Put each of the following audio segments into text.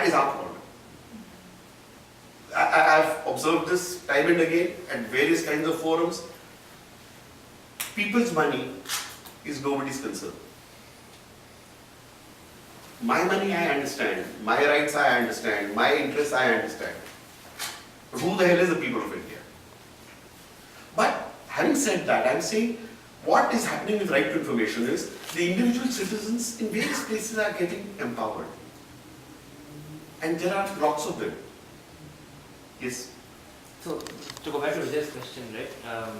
That is our problem. I've observed this time and again at various kinds of forums. People's money is nobody's concern. My money I understand, my rights I understand, my interests I understand. But who the hell is the people of India? But having said that, I'm saying what is happening with right to information is the individual citizens in various places are getting empowered. And there are lots of them. Yes. So, to go back to Vijay's question, right?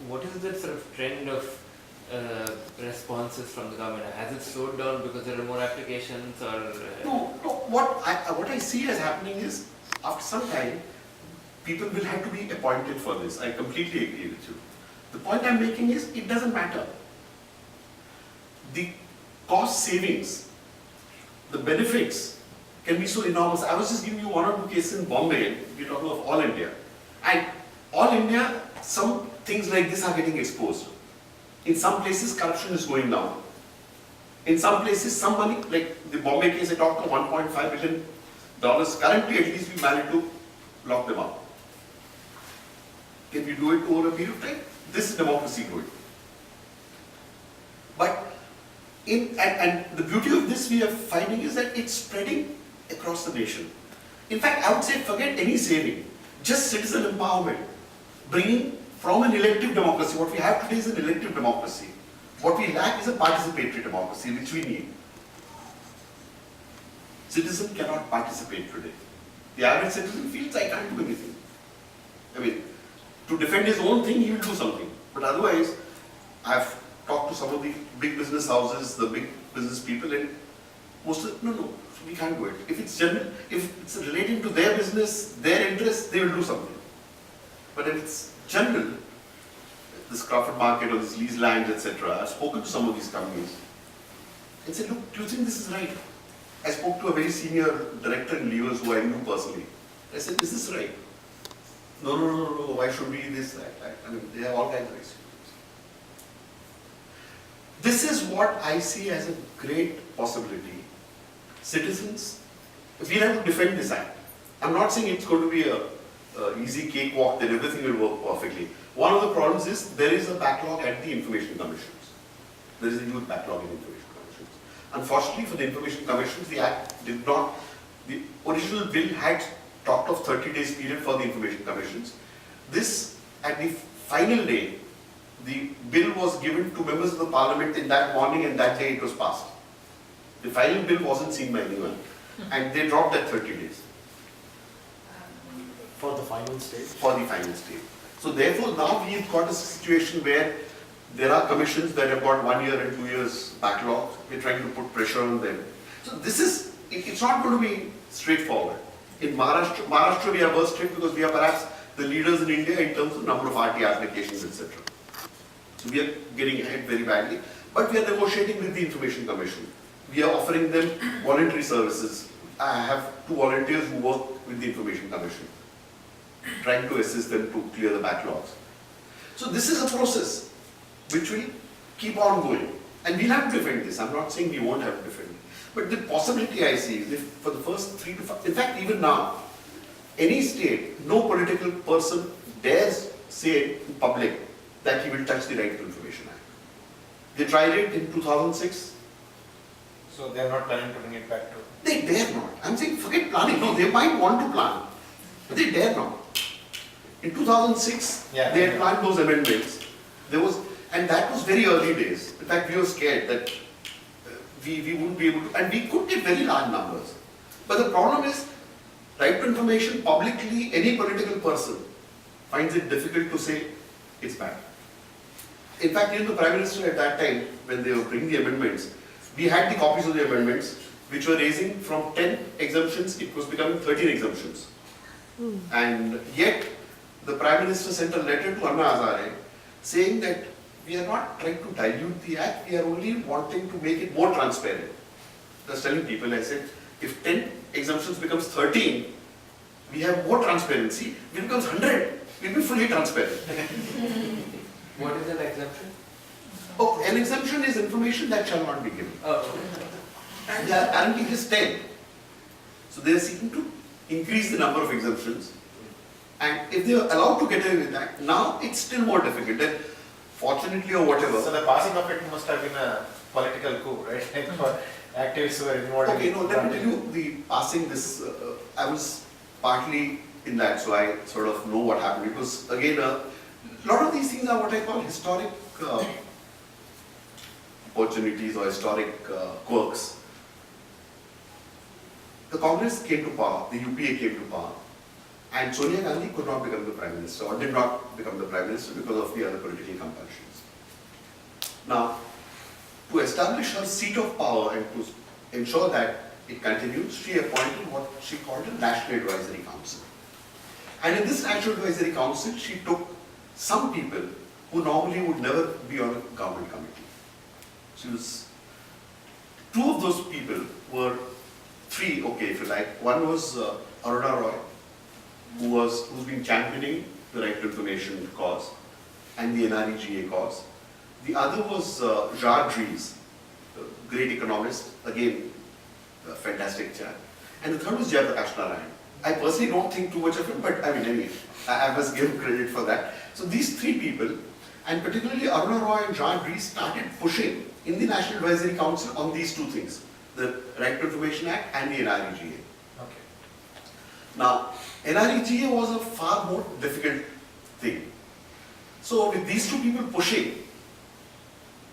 What is the sort of trend of responses from the government? Has it slowed down because there are more applications, or? No. What I see as happening is, after some time, people will have to be appointed for this. I completely agree with you. The point I'm making is, it doesn't matter. The cost savings, the benefits can be so enormous. I was just giving you one or two cases in Bombay. We're talking of all India. And all India, some things like this are getting exposed. In some places, corruption is going down. In some places, some money, like the Bombay case, I talked to $1.5 billion. Currently, at least we managed to lock them up. Can we do it over a period of time? This is democracy growing. But and the beauty of this we are finding is that it's spreading across the nation. In fact, I would say forget any saving, just citizen empowerment, bringing from an elective democracy. What we have today is an elective democracy. What we lack is a participatory democracy, which we need. Citizen cannot participate today. The average citizen feels, I can't do anything. I mean, to defend his own thing, he will do something. But otherwise, I've talked to some of the big business houses, the big business people, and most of them, no, we can't do it. If it's general, if it's relating to their business, their interests, they will do something. But if it's general, this Crawford Market or this lease land, etc., I've spoken to some of these companies and said, look, do you think this is right? I spoke to a very senior director in Levers who I knew personally. I said, is this right? No, why should we this, that? I mean, they have all kinds of excuses. This is what I see as a great possibility. Citizens, we have to defend this act. I'm not saying it's going to be a easy cakewalk, that everything will work perfectly. One of the problems is there is a backlog at the information commissions. There is a huge backlog in information commissions. Unfortunately for the information commissions, the act did not, the original bill had talked of 30 days period for the information commissions. This, at the final day, the bill was given to members of the parliament in that morning, and that day it was passed. The final bill wasn't seen by anyone, and they dropped that 30 days. For the final stage? For the final stage. So therefore now we've got a situation where there are commissions that have got 1 year and 2 years backlog. We're trying to put pressure on them. So this is, it's not going to be straightforward. In Maharashtra we are worse strict because we are perhaps the leaders in India in terms of number of RT applications, etc. So we are getting ahead very badly. But we are negotiating with the Information Commission. We are offering them voluntary services. I have 2 volunteers who work with the Information Commission, trying to assist them to clear the backlogs. So this is a process which will keep on going. And we'll have to defend this. I'm not saying we won't have to defend it. But the possibility I see is if for the first 3 to 5, in fact even now, any state, no political person dares say in public that he will touch the Right to Information Act. They tried it in 2006. So they are not planning to bring it back to? They dare not. I'm saying forget planning. No, they might want to plan, but they dare not. In 2006, they had planned those amendments. There was, and that was very early days. In fact, we were scared that we wouldn't be able to, and we could get very large numbers. But the problem is, right to information publicly, any political person finds it difficult to say it's bad. In fact, even the Prime Minister at that time, when they were bringing the amendments, we had the copies of the amendments, which were raising from 10 exemptions, it was becoming 13 exemptions. And yet, the Prime Minister sent a letter to Anna Hazare saying that we are not trying to dilute the act, we are only wanting to make it more transparent. I was telling people, I said, if 10 exemptions becomes 13, we have more transparency, if it becomes 100, we'll be fully transparent. What is an exemption? Oh, an exemption is information that shall not be given. Oh. And there are currently just 10. So they are seeking to increase the number of exemptions. And if they are allowed to get away with that, now it's still more difficult. And fortunately or whatever. So the passing of it must have been a political coup, right? Like for activists who were involved Okay, in no, let me tell you, the passing this, I was partly in that, so I sort of know what happened. Because again, a lot of these things are what I call historic opportunities or historic quirks. The Congress came to power, the UPA came to power, and Sonia Gandhi could not become the Prime Minister or did not become the Prime Minister because of the other political compulsions. Now, to establish her seat of power and to ensure that it continues, she appointed what she called a National Advisory Council. And in this National Advisory Council, she took some people who normally would never be on a government committee. Two of those people were three, okay, if you like. One was Aruna Roy, who's been championing the right to information cause and the NREGA cause. The other was Jacques Dries, a great economist, again, a fantastic chap. And the third was Jayaprakash Narayan. I personally don't think too much of him, but I mean, anyway, I must give him credit for that. So these three people, and particularly Aruna Roy and Jacques Dries, started pushing in the National Advisory Council on these two things, the Right to Information Act and the NREGA. Okay. Now, NREGA was a far more difficult thing. So with these two people pushing,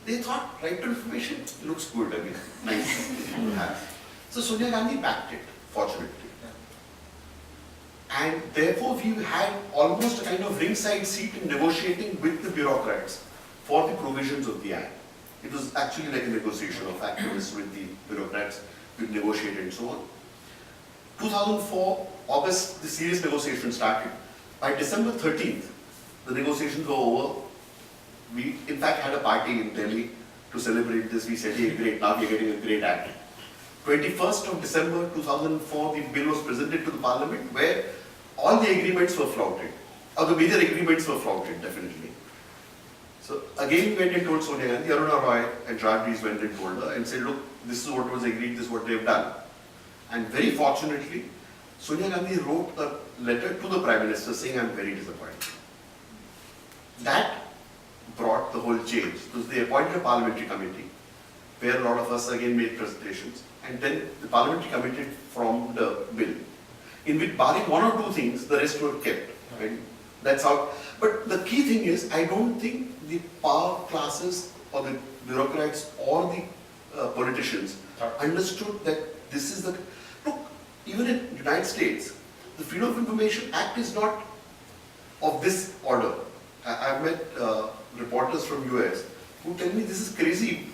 they thought right to information looks good, I mean, nice to have. So Sonia Gandhi backed it, fortunately. And therefore we had almost a kind of ringside seat in negotiating with the bureaucrats for the provisions of the Act. It was actually like a negotiation of activists with the bureaucrats, we negotiated and so on. 2004, August, the serious negotiations started. By December 13th, the negotiations were over. We in fact had a party in Delhi to celebrate this. We said, hey, great, now we're getting a great act. 21st of December 2004, the bill was presented to the parliament where all the agreements were flouted, or the major agreements were flouted, definitely. So again, we went and told Sonia Gandhi, Aruna Roy and Jacques Dries went and told her and said, look, this is what was agreed, this is what they've done. And very fortunately, Sonia Gandhi wrote a letter to the Prime Minister saying, I'm very disappointed. That brought the whole change, because they appointed a parliamentary committee, where a lot of us again made presentations, and then the parliamentary committee formed the bill, in which barring one or two things, the rest were kept. Right? That's how. But the key thing is, I don't think the power classes or the bureaucrats or the politicians understood that this is the. Look, even in the United States, the Freedom of Information Act is not of this order. I've met reporters from US who tell me this is crazy.